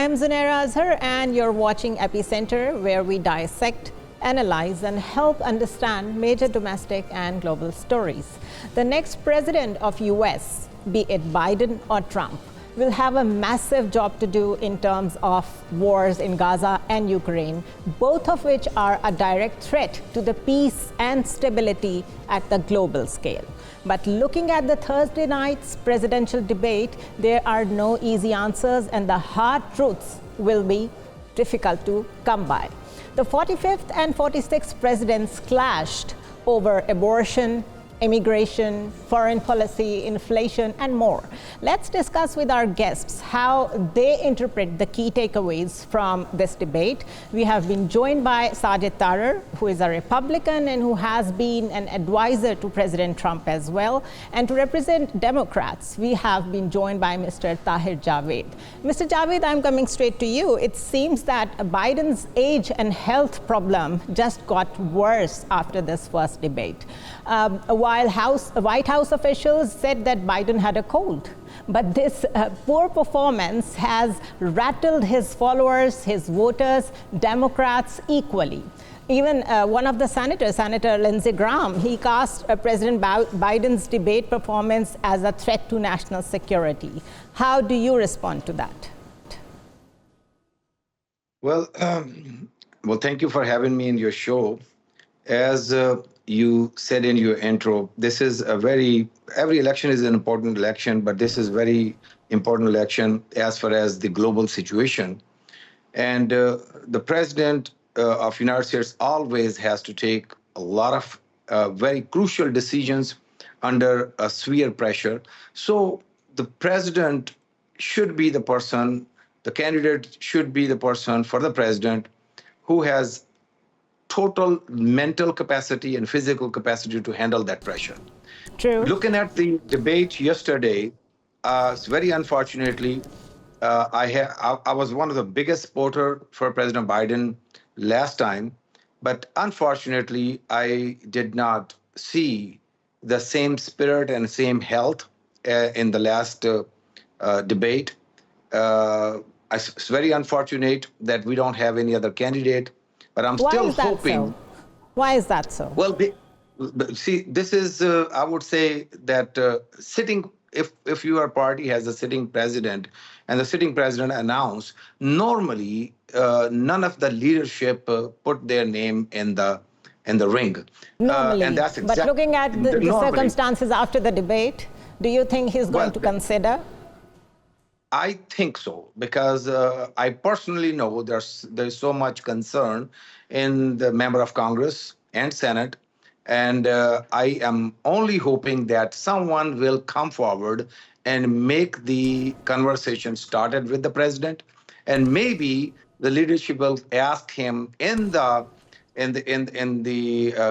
I'm Zunaira Azhar, and you're watching Epicenter, where we dissect, analyze, and help understand major domestic and global stories. The next president of US, be it Biden or Trump, will have a massive job to do in terms of wars in Gaza and Ukraine, both of which are a direct threat to the peace and stability at the global scale. But looking at the Thursday night's presidential debate, there are no easy answers, and the hard truths will be difficult to come by. The 45th and 46th presidents clashed over abortion, immigration, foreign policy, inflation, and more. Let's discuss with our guests how they interpret the key takeaways from this debate. We have been joined by Sajid Tarar, who is a Republican and who has been an advisor to President Trump as well. And to represent Democrats, we have been joined by Mr. Tahir Javed. Mr. Javed, I'm coming straight to you. It seems that Biden's age and health problem just got worse after this first debate. While White House officials said that Biden had a cold. But this poor performance has rattled his followers, his voters, Democrats equally. Even one of the senators, Senator Lindsey Graham, he cast President Biden's debate performance as a threat to national security. How do you respond to that? Well, thank you for having me in your show. As you said in your intro, this is every election is an important election, but this is very important election as far as the global situation. And the president of United States always has to take a lot of very crucial decisions under a severe pressure. So the president should be the person, the candidate should be the person for the president who has total mental capacity and physical capacity to handle that pressure. True. Looking at the debate yesterday, very unfortunately, I was one of the biggest supporters for President Biden last time, but unfortunately, I did not see the same spirit and same health in the last debate. It's very unfortunate that we don't have any other candidate. But I'm still hoping. Why is that so? Well, see, this is, I would say that sitting, if your party has a sitting president and the sitting president announced, normally none of the leadership put their name in the ring. Normally, and that's but looking at the circumstances after the debate, do you think he's going to consider? I think so, because I personally know there's so much concern in the member of Congress and Senate, and I am only hoping that someone will come forward and make the conversation started with the president, and maybe the leadership will ask him in the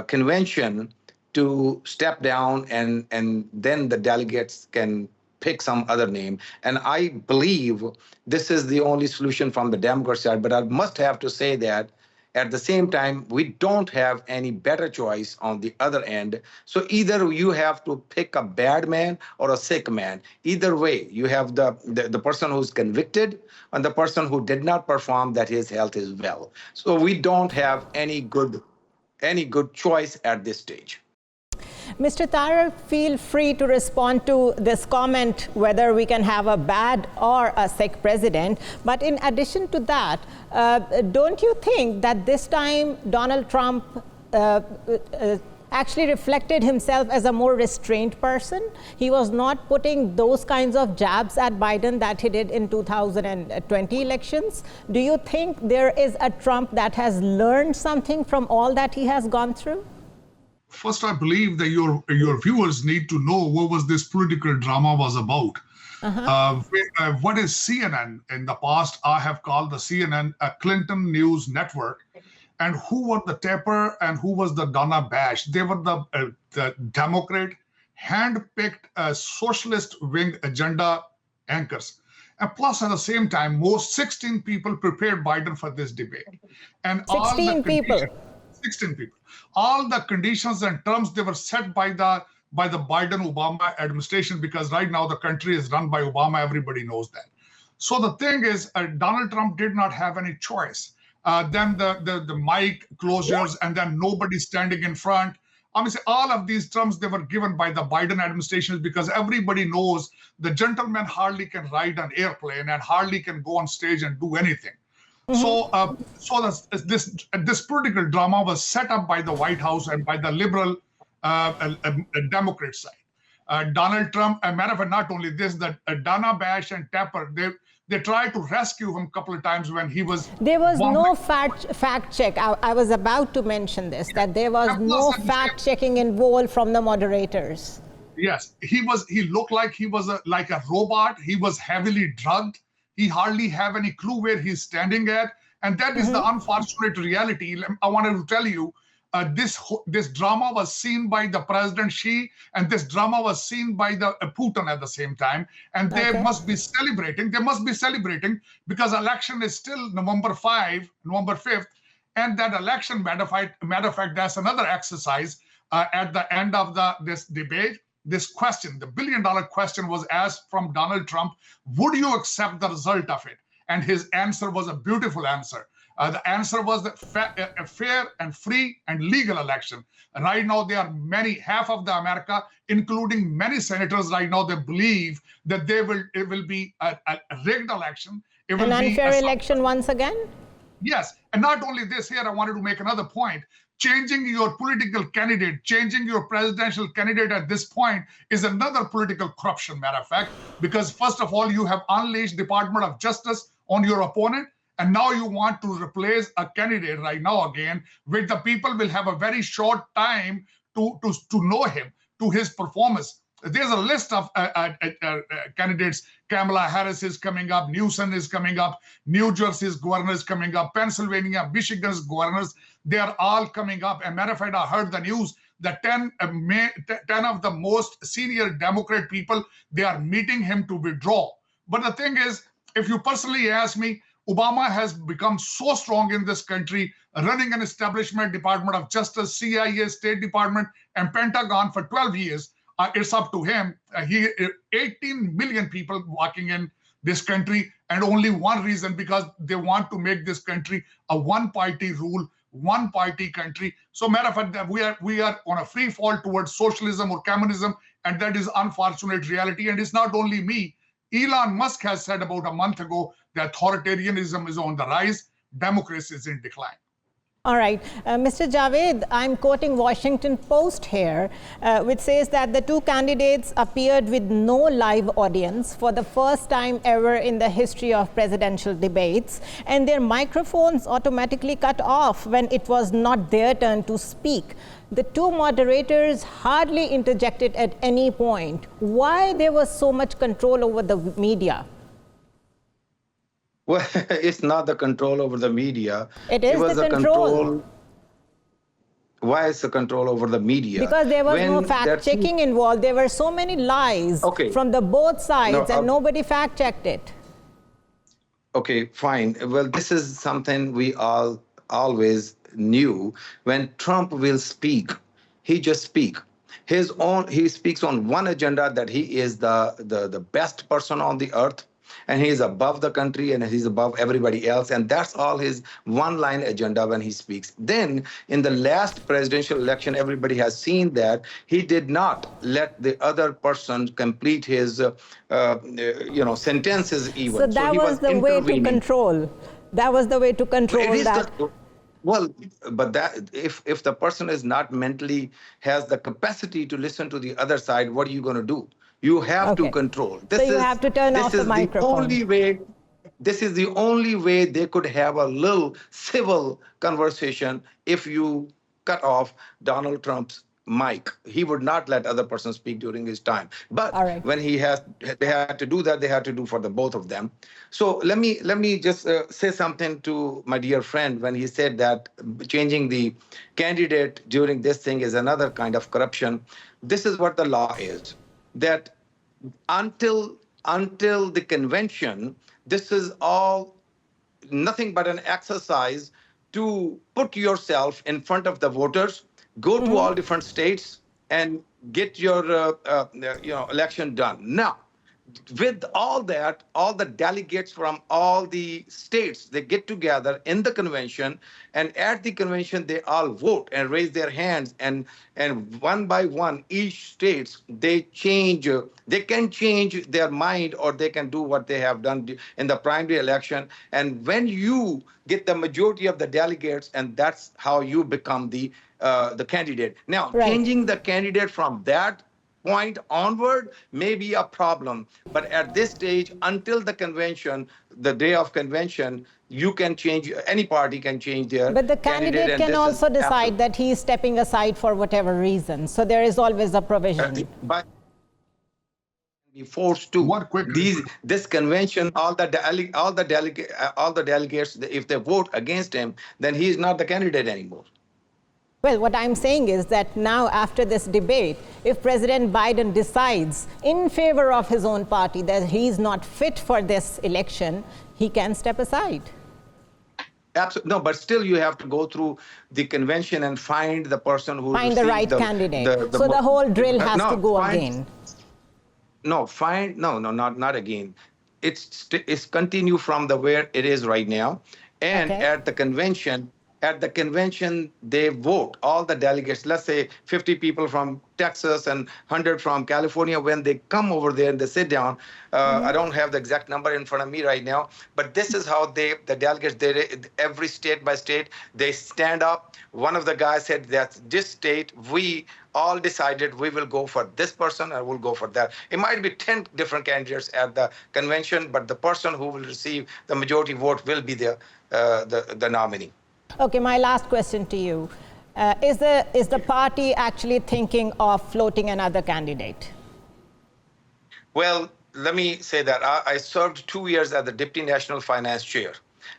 convention to step down, and then the delegates can pick some other name. And I believe this is the only solution from the Democrat side. But I must have to say that at the same time, we don't have any better choice on the other end. So either you have to pick a bad man or a sick man. Either way, you have the person who's convicted and the person who did not perform that his health is well. So we don't have any good choice at this stage. Mr. Tarar, feel free to respond to this comment, whether we can have a bad or a sick president. But in addition to that, don't you think that this time Donald Trump actually reflected himself as a more restrained person? He was not putting those kinds of jabs at Biden that he did in 2020 elections. Do you think there is a Trump that has learned something from all that he has gone through? First, I believe that your viewers need to know what was this political drama was about. What is CNN? In the past, I have called the CNN a Clinton news network. And who were the Tapper and who was the Donna Bash? They were the Democrat, hand-picked socialist wing agenda anchors. And plus, at the same time, 16 people prepared Biden for this debate. And 16 people. 16 people. All the conditions and terms, they were set by the Biden-Obama administration, because right now the country is run by Obama. Everybody knows that. So the thing is, Donald Trump did not have any choice. Then the mic closures, and then nobody standing in front. I mean, all of these terms, they were given by the Biden administration because everybody knows the gentleman hardly can ride an airplane and hardly can go on stage and do anything. This political drama was set up by the White House and by the liberal Democrat side. Donald Trump, a matter of fact, not only this, that Dana Bash and Tapper, they tried to rescue him a couple of times when he was. There was no fact check. I was about to mention this, that there was no fact checking involved from the moderators. Yes, he looked like he was like a robot. He was heavily drugged. He hardly have any clue where he's standing at. And that is the unfortunate reality. I wanted to tell you, this drama was seen by the President Xi, and this drama was seen by the Putin at the same time. And they must be celebrating. They must be celebrating because election is still November 5th. And that election, matter of fact, that's another exercise at the end of this debate. This question, the billion-dollar question, was asked from Donald Trump, would you accept the result of it? And his answer was a beautiful answer. The answer was that a fair and free and legal election. And right now, there are half of the America, including many senators right now, they believe that it will be a rigged election. It will an unfair election once again? Yes. And not only this, here I wanted to make another point. Changing your political candidate, changing your presidential candidate at this point is another political corruption, matter of fact, because first of all, you have unleashed Department of Justice on your opponent, and now you want to replace a candidate right now again, which the people will have a very short time to know him, to his performance. There's a list of candidates. Kamala Harris is coming up. Newsom is coming up. New Jersey's governor is coming up. Pennsylvania, Michigan's governors, they are all coming up. As a matter of fact, I heard the news that 10 of the most senior Democrat people, they are meeting him to withdraw. But the thing is, if you personally ask me, Obama has become so strong in this country, running an establishment, Department of Justice, CIA, State Department, and Pentagon for 12 years. It's up to him. 18 million people walking in this country, and only one reason, because they want to make this country a one-party rule, one-party country. So matter of fact, we are on a free fall towards socialism or communism, and that is unfortunate reality. And it's not only me. Elon Musk has said about a month ago that authoritarianism is on the rise, democracy is in decline. All right. Mr. Javed, I'm quoting Washington Post here, which says that the two candidates appeared with no live audience for the first time ever in the history of presidential debates, and their microphones automatically cut off when it was not their turn to speak. The two moderators hardly interjected at any point. Why there was so much control over the media? Well, it's not the control over the media. It is the control. Why is the control over the media? Because there was no fact-checking involved. There were so many lies from the both sides, and nobody fact-checked it. Okay, fine. Well, this is something we all always knew. When Trump will speak, he just speaks. He speaks on one agenda, that he is the best person on the earth, and he is above the country and he's above everybody else. And that's all his one-line agenda when he speaks. Then in the last presidential election, everybody has seen that he did not let the other person complete his, sentences even. So that was the way to control. That was the way to control that. Well, but that if the person is not mentally has the capacity to listen to the other side, what are you going to do? You have to control. So you have to turn off the microphone. This is the only way they could have a little civil conversation if you cut off Donald Trump's mic. He would not let other person speak during his time. But when they had to do that, they had to do for the both of them. So let me just say something to my dear friend when he said that changing the candidate during this thing is another kind of corruption. This is what the law is. That until the convention, this is all nothing but an exercise to put yourself in front of the voters, go to all different states, and get your election done. Now, with all that, all the delegates from all the states, they get together in the convention, and at the convention they all vote and raise their hands, and one by one, each states they change. They can change their mind, or they can do what they have done in the primary election. And when you get the majority of the delegates, and that's how you become the candidate. Now, Right. changing the candidate from that point onward may be a problem, but at this stage, until the convention, the day of convention, you can change, any party can change their But the candidate, candidate and can this is also decide absolute- that he is stepping aside for whatever reason. So there is always a provision. But be forced to. One quick- This convention, all the delegates, if they vote against him, then he is not the candidate anymore. Well, what I'm saying is that now, after this debate, if President Biden decides in favor of his own party that he's not fit for this election, he can step aside. Absolutely. No, but still you have to go through the convention and find the person who Find the received right candidate. So the whole drill has to go again. Not again. It's continue from where it is right now. And Okay. at the convention, they vote. All the delegates, let's say 50 people from Texas and 100 from California, when they come over there and they sit down, I don't have the exact number in front of me right now, but this is how the delegates, every state by state, they stand up. One of the guys said that this state, we all decided we will go for this person and we'll go for that. It might be 10 different candidates at the convention, but the person who will receive the majority vote will be the nominee. Okay, my last question to you. Is the party actually thinking of floating another candidate? Well, let me say that I served 2 years as the Deputy National Finance Chair.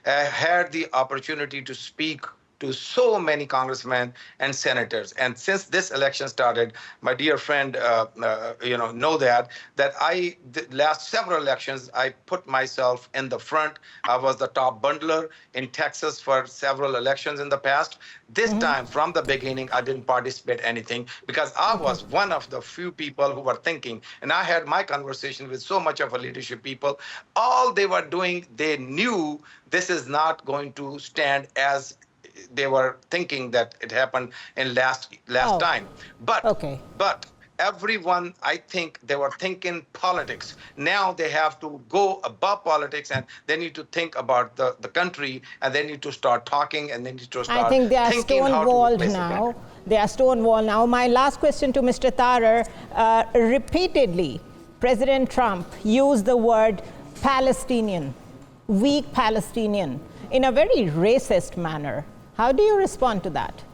I had the opportunity to speak to so many congressmen and senators. And since this election started, my dear friend, know that the last several elections, I put myself in the front. I was the top bundler in Texas for several elections in the past. This time, from the beginning, I didn't participate anything because I was one of the few people who were thinking, and I had my conversation with so much of a leadership people. All they were doing, they knew this is not going to stand as they were thinking that it happened in last time. But everyone, I think they were thinking politics. Now they have to go above politics, and they need to think about the country, and they need to start talking, and they need to start I think they are thinking how to stonewalled replace the now. country. They are stonewalled now. My last question to Mr. Tarar, repeatedly, President Trump used the word Palestinian, weak Palestinian, in a very racist manner. How do you respond to that?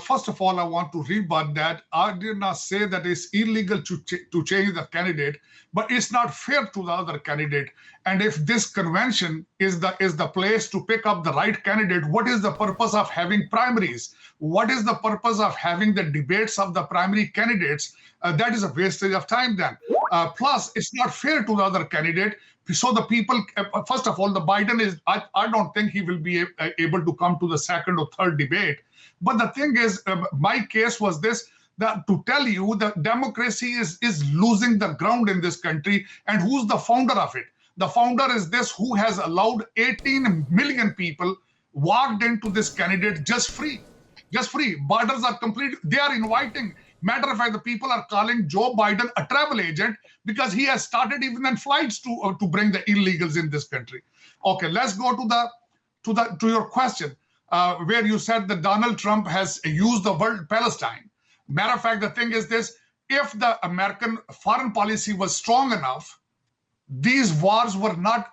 First of all, I want to rebut that. I did not say that it's illegal to change the candidate, but it's not fair to the other candidate. And if this convention is the place to pick up the right candidate, what is the purpose of having primaries? What is the purpose of having the debates of the primary candidates? That is a wastage of time then. Plus, it's not fair to the other candidate. So the people, first of all, the Biden is, I don't think he will be able to come to the second or third debate. But the thing is, my case was this, that to tell you that democracy is losing the ground in this country. And who's the founder of it? The founder is this, who has allowed 18 million people walked into this candidate just free. Borders are complete. They are inviting. Matter of fact, the people are calling Joe Biden a travel agent because he has started even in flights to bring the illegals in this country. Okay, let's go to your question, where you said that Donald Trump has used the word Palestine. Matter of fact, the thing is this: if the American foreign policy was strong enough, these wars were not,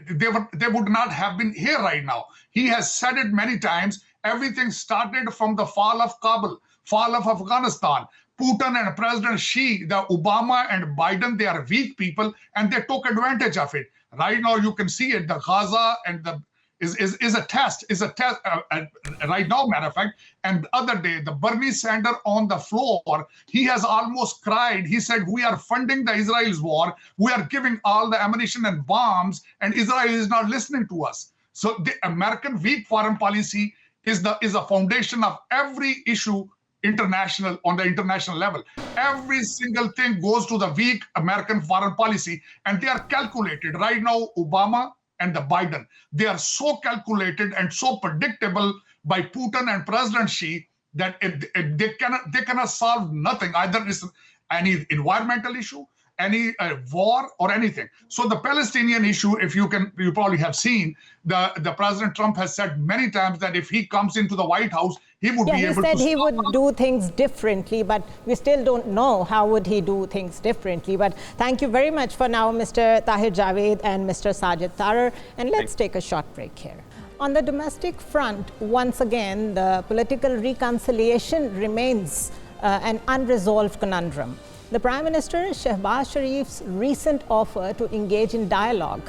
they would not have been here right now. He has said it many times. Everything started from the fall of Kabul, fall of Afghanistan. Putin and President Xi, the Obama and Biden, they are weak people, and they took advantage of it. Right now, you can see it. The Gaza and the is a test. Right now, matter of fact. And the other day, the Bernie Sanders on the floor, he has almost cried. He said, "We are funding the Israel's war. We are giving all the ammunition and bombs, and Israel is not listening to us." So the American weak foreign policy is a foundation of every issue on the international level. Every single thing goes to the weak American foreign policy, and they are calculated. Right now, Obama and the Biden, they are so calculated and so predictable by Putin and President Xi that they cannot solve nothing. Either it's any environmental issue, any war, or anything. So the Palestinian issue, if you probably have seen, the President Trump has said many times that if he comes into the White House, he would be able to. He said he would do things differently, but we still don't know how would he do things differently. But thank you very much for now, Mr. Tahir Javed and Mr. Sajid Tarar. And let's take a short break here. On the domestic front, once again, the political reconciliation remains an unresolved conundrum. The Prime Minister, Shehbaz Sharif's recent offer to engage in dialogue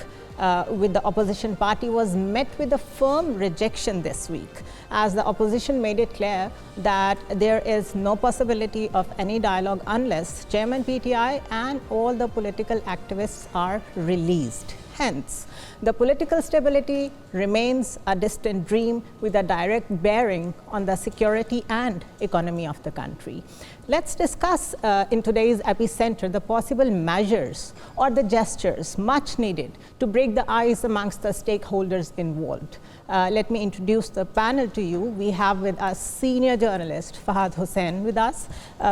with the opposition party was met with a firm rejection this week, as the opposition made it clear that there is no possibility of any dialogue unless Chairman PTI and all the political activists are released. Hence, the political stability remains a distant dream with a direct bearing on the security and economy of the country. Let's discuss in today's Epicenter the possible measures or the gestures much needed to break the ice amongst the stakeholders involved. Let me introduce the panel to you. We have with us senior journalist Fahd Husain with us.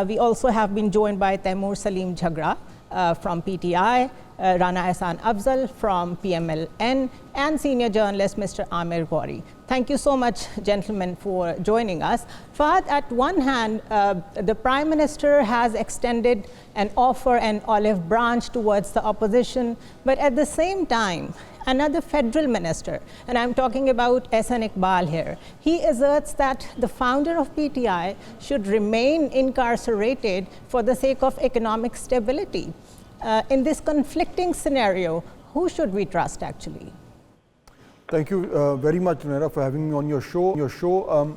We also have been joined by Taimur Salim Jhagra from PTI, Rana Ehsan Afzal from PMLN, and senior journalist Mr. Amir Gauri. Thank you so much, gentlemen, for joining us. Fahd, at one hand, the Prime Minister has extended an offer, an olive branch towards the opposition, but at the same time, another federal minister, and I'm talking about Ehsan Iqbal here, he asserts that the founder of PTI should remain incarcerated for the sake of economic stability. In this conflicting scenario, who should we trust actually? Thank you very much, Zunaira, for having me on your show.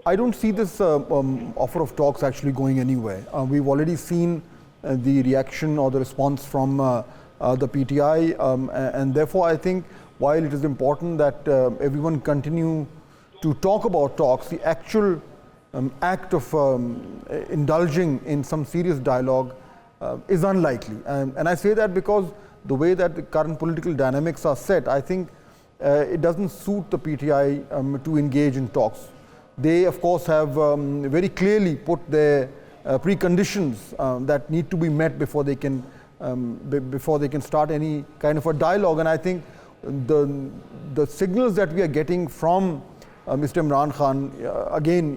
I don't see this offer of talks actually going anywhere. We've already seen the reaction or the response from the PTI, and therefore I think while it is important that everyone continue to talk about talks, the actual act of indulging in some serious dialogue is unlikely. And I say that because the way that the current political dynamics are set, I think it doesn't suit the PTI to engage in talks. They, of course, have very clearly put their preconditions that need to be met before they can start any kind of a dialogue. And I think the signals that we are getting from Mr. Imran Khan, again,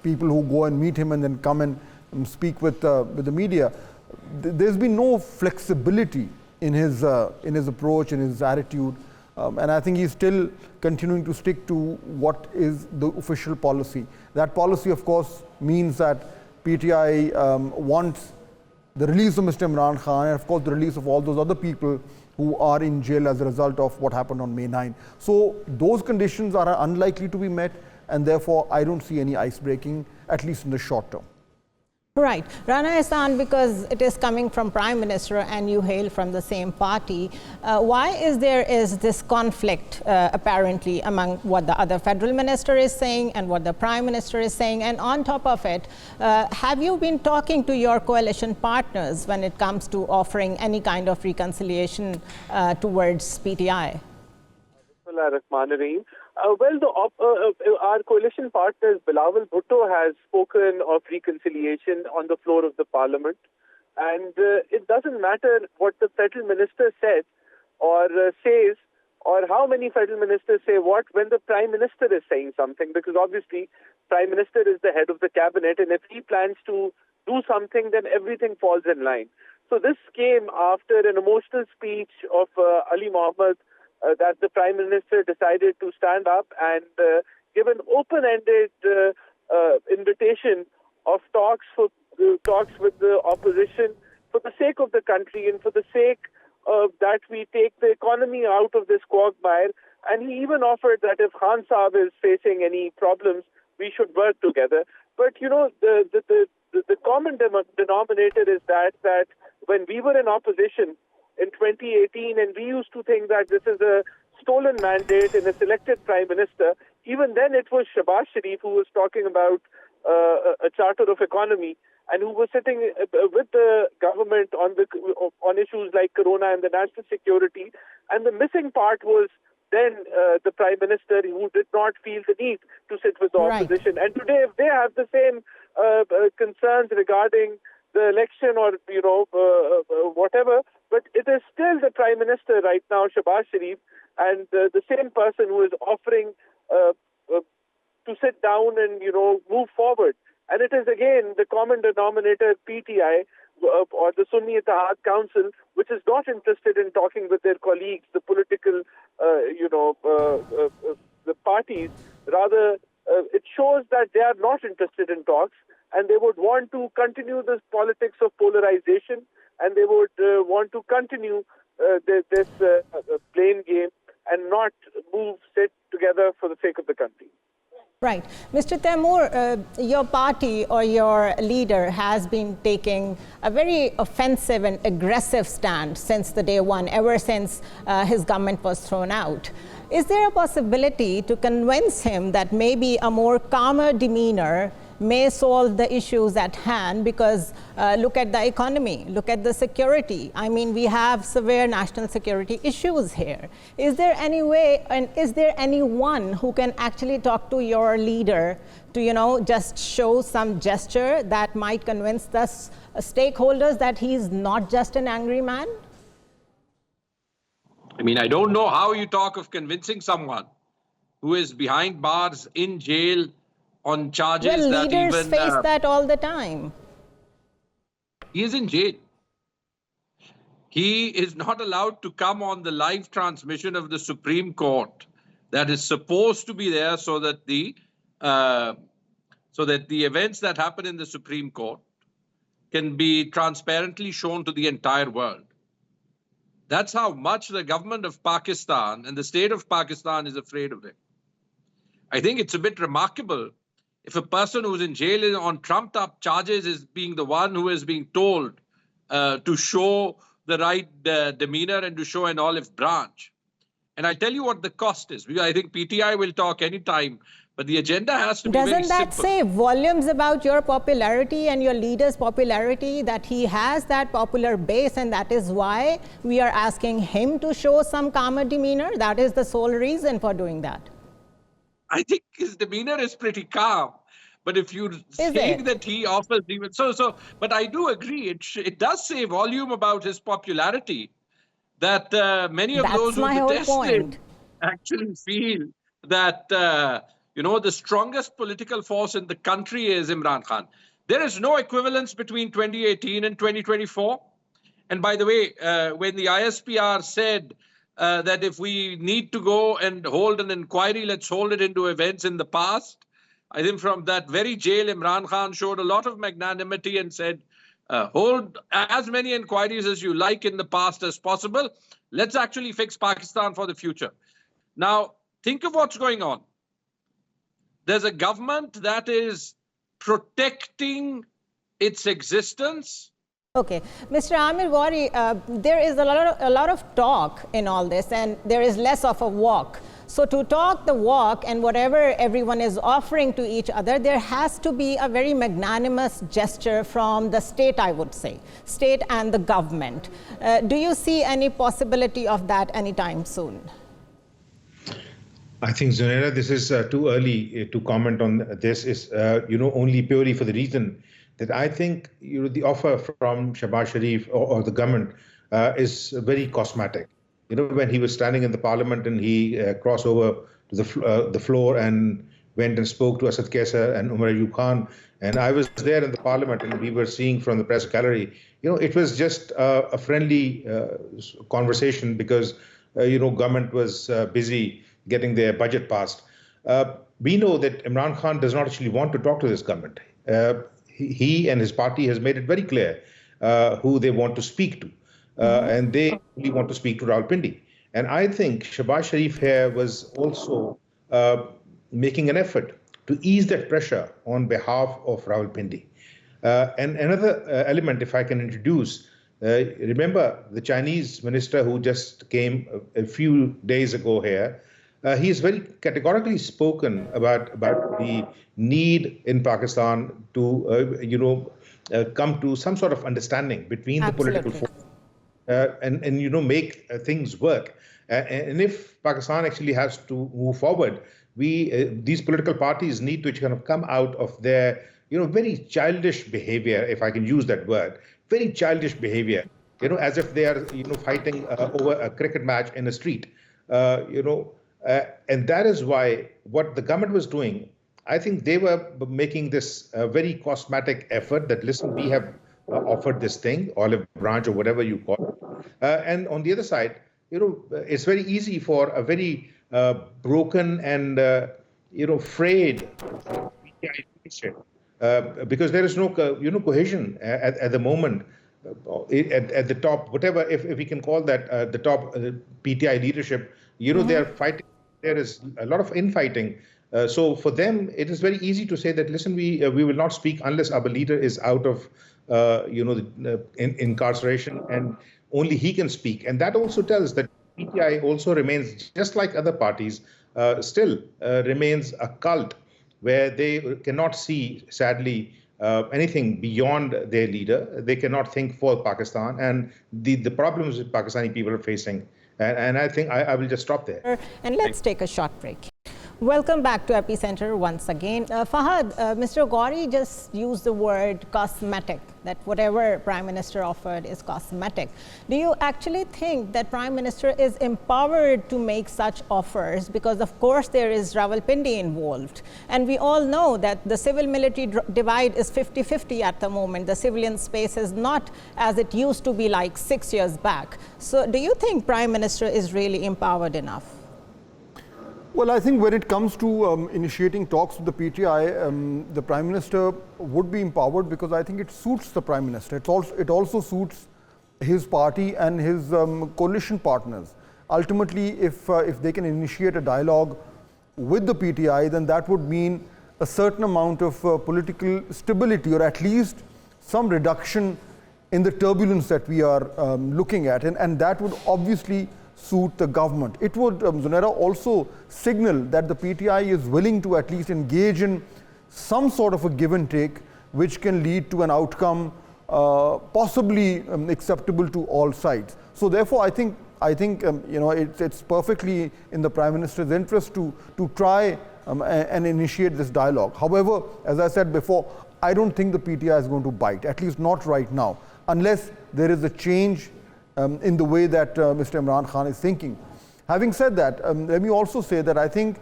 people who go and meet him and then come and speak with the media, there's been no flexibility in his approach, in his attitude, and I think he's still continuing to stick to what is the official policy. That policy, of course, means that PTI wants the release of Mr. Imran Khan and, of course, the release of all those other people who are in jail as a result of what happened on May 9. So those conditions are unlikely to be met, and therefore I don't see any ice breaking, at least in the short term. Right. Rana Ehsan, because it is coming from Prime Minister and you hail from the same party, why is this conflict apparently among what the other federal minister is saying and what the Prime Minister is saying? And on top of it, have you been talking to your coalition partners when it comes to offering any kind of reconciliation towards PTI? Our coalition partners, Bilawal Bhutto, has spoken of reconciliation on the floor of the parliament. And it doesn't matter what the federal minister says or says, or how many federal ministers say what when the Prime Minister is saying something, because obviously Prime Minister is the head of the cabinet, and if he plans to do something, then everything falls in line. So this came after an emotional speech of Ali Mohammed, that the Prime Minister decided to stand up and give an open-ended invitation of talks with the opposition for the sake of the country and for the sake that we take the economy out of this quagmire. And he even offered that if Khan Saab is facing any problems, we should work together. But the common denominator is that when we were in opposition in 2018, and we used to think that this is a stolen mandate in a selected Prime Minister, even then it was Shehbaz Sharif who was talking about a charter of economy, and who was sitting with the government on issues like Corona and the national security. And the missing part was then the Prime Minister, who did not feel the need to sit with the opposition. And today, if they have the same concerns regarding the election or, whatever, but it is still the Prime Minister right now, Shehbaz Sharif, and the same person who is offering to sit down and, move forward. And it is, again, the common denominator, PTI, or the Sunni Ittihad Council, which is not interested in talking with their colleagues, the political, the parties. Rather, it shows that they are not interested in talks, and they would want to continue this politics of polarization, and they would want to continue this blame game and not sit together for the sake of the country. Right. Mr. Taimur, your party or your leader has been taking a very offensive and aggressive stand since the day one, ever since his government was thrown out. Is there a possibility to convince him that maybe a more calmer demeanor may solve the issues at hand? Because look at the economy, look at the security. I mean, we have severe national security issues here. Is there any way, and is there anyone who can actually talk to your leader to, just show some gesture that might convince the stakeholders that he's not just an angry man? I mean, I don't know how you talk of convincing someone who is behind bars in jail on charges that even... leaders face that all the time. He is in jail. He is not allowed to come on the live transmission of the Supreme Court that is supposed to be there so that the events that happen in the Supreme Court can be transparently shown to the entire world. That's how much the government of Pakistan and the state of Pakistan is afraid of him. I think it's a bit remarkable if a person who's in jail on trumped-up charges is being the one who is being told to show the right demeanor and to show an olive branch. And I tell you what the cost is. I think PTI will talk anytime, but the agenda has to be very simple. Doesn't that say volumes about your popularity and your leader's popularity, that he has that popular base, and that is why we are asking him to show some calmer demeanor? That is the sole reason for doing that. I think his demeanor is pretty calm. But if you're saying that he offers even but I do agree, it does say volume about his popularity, that many of those who detest him actually feel that, the strongest political force in the country is Imran Khan. There is no equivalence between 2018 and 2024. And by the way, when the ISPR said that if we need to go and hold an inquiry, let's hold it into events in the past, I think from that very jail, Imran Khan showed a lot of magnanimity and said, hold as many inquiries as you like in the past as possible. Let's actually fix Pakistan for the future. Now, think of what's going on. There's a government that is protecting its existence. Okay, Mr. Amir Wari, there is a lot of talk in all this, and there is less of a walk. So to talk the walk and whatever everyone is offering to each other, there has to be a very magnanimous gesture from the state, I would say, state and the government. Do you see any possibility of that anytime soon? I think, Zunaira, this is too early to comment on this. Is only purely for the reason that I think the offer from Shehbaz Sharif or the government is very cosmetic. When he was standing in the parliament and he crossed over to the floor and went and spoke to Asad Kaisar and Umar Ayub Khan, and I was there in the parliament and we were seeing from the press gallery, it was just a friendly conversation because, government was busy getting their budget passed. We know that Imran Khan does not actually want to talk to this government. He and his party has made it very clear who they want to speak to. And they really want to speak to Rawalpindi. And I think Shehbaz Sharif here was also making an effort to ease that pressure on behalf of Rawalpindi. And another element, if I can introduce, remember the Chinese minister who just came a few days ago here, he has very categorically spoken about the need in Pakistan to, come to some sort of understanding between the political forces and make things work. And if Pakistan actually has to move forward, these political parties need to kind of come out of their very childish behavior, if I can use that word, very childish behavior, as if they are fighting over a cricket match in a street, and that is why what the government was doing, I think they were making this very cosmetic effort that, listen, we have offered this thing, olive branch or whatever you call it. And on the other side, it's very easy for a very broken and, frayed PTI leadership, because there is no, cohesion at the moment at the top, whatever, if we can call that the top PTI leadership, they are fighting. There is a lot of infighting. So for them, it is very easy to say that, listen, we will not speak unless our leader is out of, incarceration, and only he can speak. And that also tells that PTI also remains, just like other parties, still remains a cult where they cannot see, sadly, anything beyond their leader. They cannot think for Pakistan and the problems that Pakistani people are facing. And I think I will just stop there. And let's take a short break. Welcome back to Epicenter once again. Fahd, Mr. Gauri just used the word cosmetic, that whatever Prime Minister offered is cosmetic. Do you actually think that Prime Minister is empowered to make such offers? Because of course there is Rawalpindi involved. And we all know that the civil-military divide is 50-50 at the moment. The civilian space is not as it used to be like 6 years back. So do you think Prime Minister is really empowered enough? Well, I think when it comes to initiating talks with the PTI, the Prime Minister would be empowered, because I think it suits the Prime Minister. It also suits his party and his coalition partners. Ultimately, if they can initiate a dialogue with the PTI, then that would mean a certain amount of political stability, or at least some reduction in the turbulence that we are looking at. And that would obviously suit the government. It would, Zunaira, also signal that the PTI is willing to at least engage in some sort of a give and take, which can lead to an outcome possibly acceptable to all sides. So therefore, I think it's perfectly in the Prime Minister's interest to try and initiate this dialogue. However, as I said before, I don't think the PTI is going to bite, at least not right now, unless there is a change in the way that Mr. Imran Khan is thinking. Having said that, let me also say that I think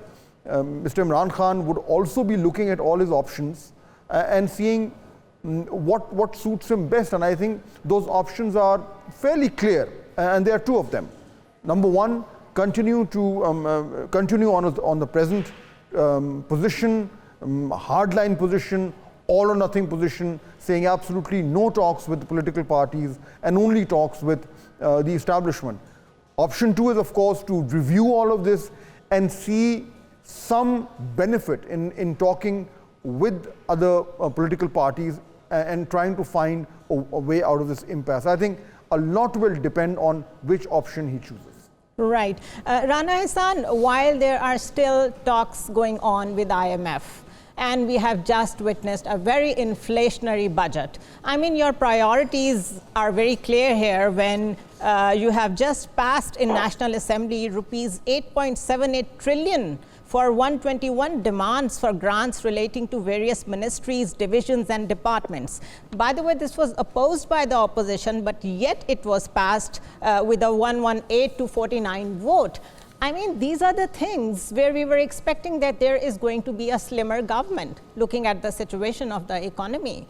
Mr. Imran Khan would also be looking at all his options and seeing what suits him best. And I think those options are fairly clear, and there are two of them. Number one, continue on the present position, hardline position, all or nothing position, saying absolutely no talks with the political parties and only talks with the establishment. Option two is, of course, to review all of this and see some benefit in talking with other political parties and trying to find a way out of this impasse. I think a lot will depend on which option he chooses. Right. Rana Hassan, while there are still talks going on with IMF, and we have just witnessed a very inflationary budget. I mean, your priorities are very clear here when you have just passed in National Assembly rupees 8.78 trillion for 121 demands for grants relating to various ministries, divisions and departments. By the way, this was opposed by the opposition, but yet it was passed with a 118 to 49 vote. I mean, these are the things where we were expecting that there is going to be a slimmer government looking at the situation of the economy.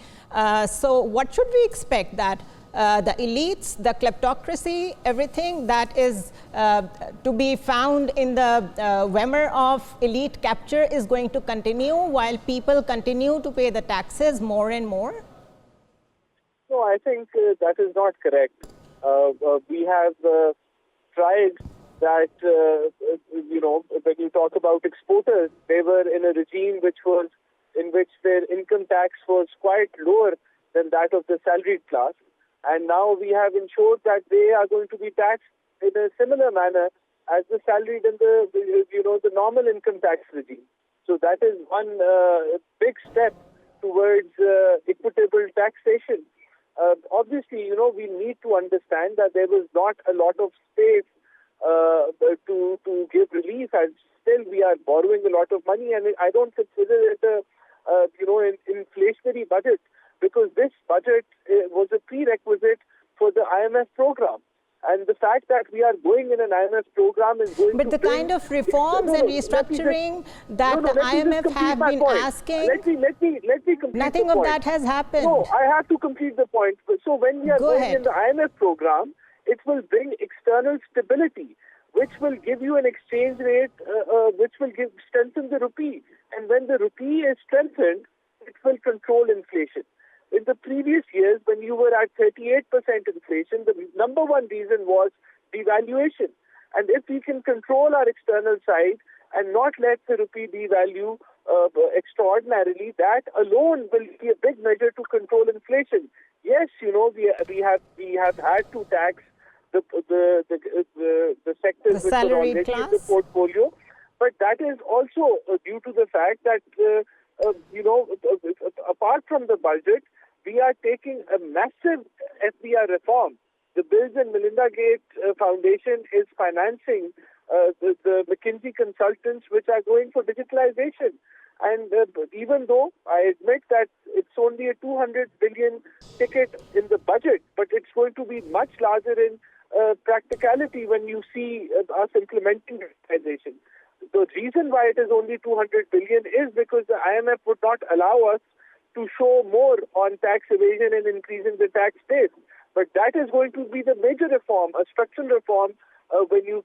So what should we expect? That the elites, the kleptocracy, everything that is to be found in the Weimar of elite capture is going to continue while people continue to pay the taxes more and more? No, I think that is not correct. We have tried that, when you talk about exporters, they were in a regime in which their income tax was quite lower than that of the salaried class. And now we have ensured that they are going to be taxed in a similar manner as the salaried and the normal income tax regime. So that is one big step towards equitable taxation. Obviously, we need to understand that there was not a lot of space to give relief, and still we are borrowing a lot of money, and I don't consider it an inflationary budget, because this budget was a prerequisite for the IMF program. And the fact that we are going in an IMF program is going But to the kind of reforms and restructuring that the IMF have been asking, let me complete nothing the of point. that has happened. No, I have to complete the point. So when we are going in the IMF program, it will bring external stability, which will give you an exchange rate, which will strengthen the rupee. And when the rupee is strengthened, it will control inflation. In the previous years, when you were at 38% inflation, the number one reason was devaluation. And if we can control our external side and not let the rupee devalue extraordinarily, that alone will be a big measure to control inflation. Yes, we have had to tax the sectors which are already in the portfolio, but that is also due to the fact that apart from the budget, we are taking a massive FDR reform. The Bill and Melinda Gates Foundation is financing the McKinsey consultants which are going for digitalization. And even though I admit that it's only a 200 billion ticket in the budget, but it's going to be much larger in practicality when you see us implementing digitalization. The reason why it is only 200 billion is because the IMF would not allow us to show more on tax evasion and increasing the tax base. But that is going to be the major reform, a structural reform in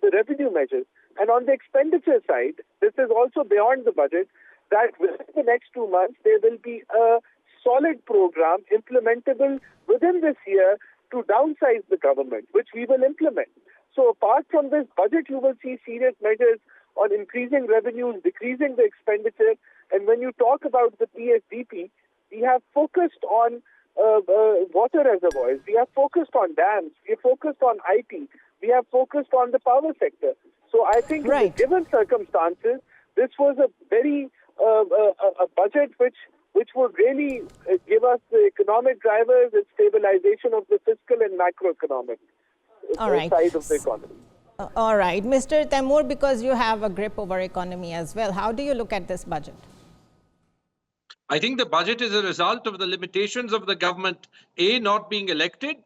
the revenue measures. And on the expenditure side, this is also beyond the budget, that within the next 2 months, there will be a solid program implementable within this year to downsize the government, which we will implement. So apart from this budget, you will see serious measures on increasing revenues, decreasing the expenditure. And when you talk about the PSDP, we have focused on water reservoirs, we have focused on dams, we have focused on IT, we have focused on the power sector. So I think in the given circumstances, this was a very a budget which would really give us the economic drivers and stabilization of the fiscal and macroeconomic side of the economy. All right. Mr. Taimur, because you have a grip over economy as well, how do you look at this budget? I think the budget is a result of the limitations of the government, A, not being elected,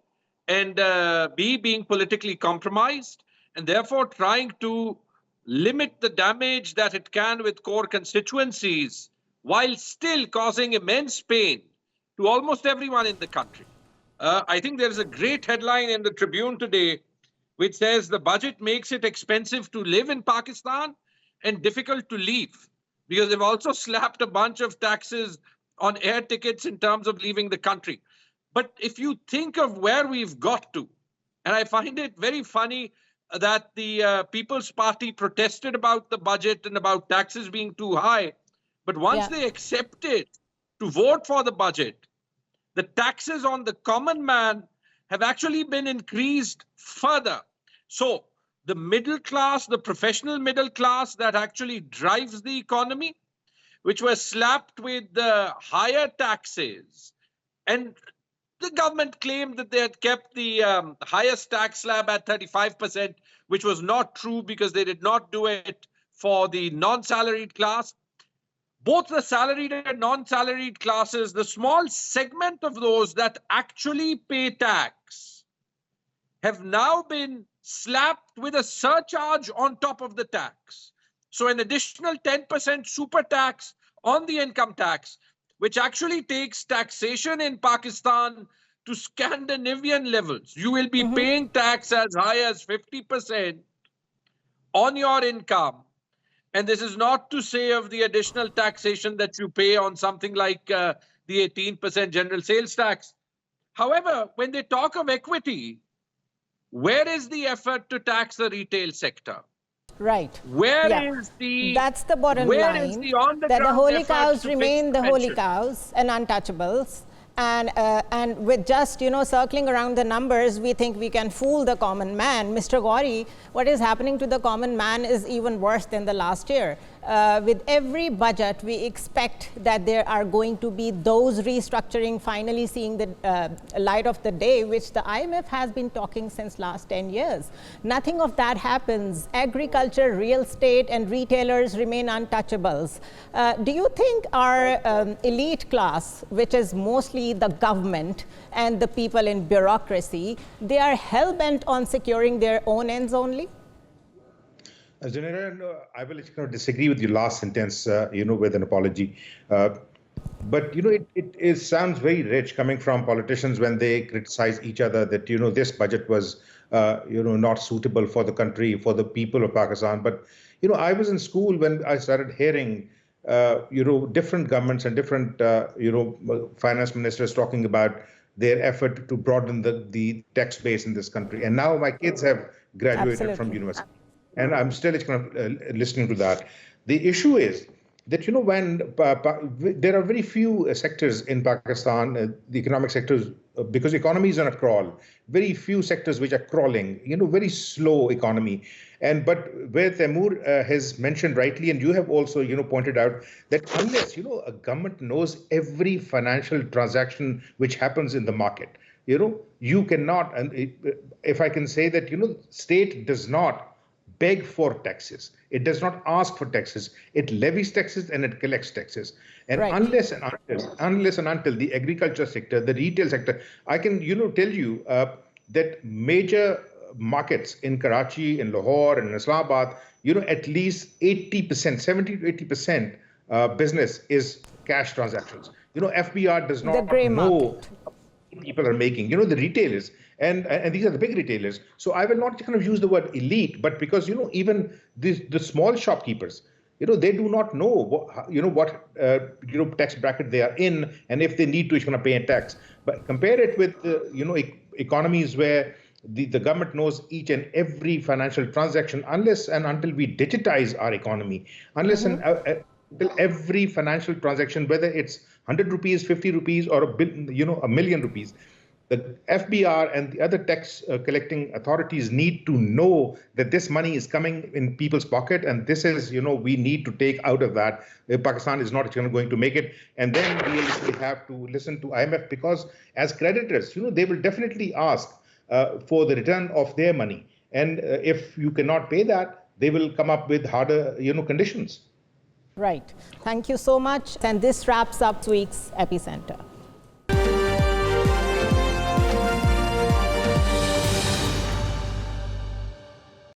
and B, being politically compromised, and therefore trying to limit the damage that it can with core constituencies while still causing immense pain to almost everyone in the country. I think there's a great headline in the Tribune today which says the budget makes it expensive to live in Pakistan and difficult to leave, because they've also slapped a bunch of taxes on air tickets in terms of leaving the country. But if you think of where we've got to, and I find it very funny that the People's Party protested about the budget and about taxes being too high, but once they accepted to vote for the budget, the taxes on the common man have actually been increased further. So the middle class, the professional middle class that actually drives the economy, which was slapped with higher taxes. And the government claimed that they had kept the highest tax slab at 35%, which was not true because they did not do it for the non-salaried class. Both the salaried and non-salaried classes, the small segment of those that actually pay tax, have now been slapped with a surcharge on top of the tax. So an additional 10% super tax on the income tax, which actually takes taxation in Pakistan to Scandinavian levels. You will be paying tax as high as 50% on your income. And this is not to say of the additional taxation that you pay on something like the 18% general sales tax. However, when they talk of equity, where is the effort to tax the retail sector? Right. Where is the... That's the bottom line, that the holy cows remain the holy cows and untouchables. And with just, circling around the numbers, we think we can fool the common man. Mr. Gauri, what is happening to the common man is even worse than the last year. with every budget, we expect that there are going to be those restructuring finally seeing the light of the day, which the IMF has been talking since last 10 years. Nothing of that happens. Agriculture, real estate, and retailers remain untouchables. Do you think our elite class, which is mostly the government and the people in bureaucracy, they are hell-bent on securing their own ends only? Zunaira, I will disagree with your last sentence, with an apology. But, it sounds very rich coming from politicians when they criticize each other that, this budget was, not suitable for the country, for the people of Pakistan. But, I was in school when I started hearing, different governments and different, finance ministers talking about their effort to broaden the tax base in this country. And now my kids have graduated from university. And I'm still listening to that. The issue is that, when there are very few sectors in Pakistan, the economic sectors, because economy is on a crawl, very few sectors which are crawling, very slow economy. But where Taimur has mentioned rightly, and you have also, pointed out that unless, a government knows every financial transaction which happens in the market, you cannot, and if I can say that, state does not beg for taxes. It does not ask for taxes. It levies taxes and it collects taxes. And right. unless and until the agriculture sector, the retail sector, I can tell you that major markets in Karachi, in Lahore, and in Islamabad, at least 80%, 70 to 80% business is cash transactions. FBR does not know people are making. The retailers. And these are the big retailers. So I will not use the word elite, but because even the small shopkeepers, they do not know what tax bracket they are in, and if they need to pay a tax. But compare it with economies where the government knows each and every financial transaction, unless and until we digitize our economy, unless until every financial transaction, whether it's 100 rupees, 50 rupees, or a million rupees. The FBR and the other tax collecting authorities need to know that this money is coming in people's pocket, and this is, we need to take out of that. Pakistan is not going to make it, and then we have to listen to IMF, because as creditors, they will definitely ask for the return of their money, and if you cannot pay that, they will come up with harder, conditions. Right. Thank you so much, and this wraps up this week's Epicenter.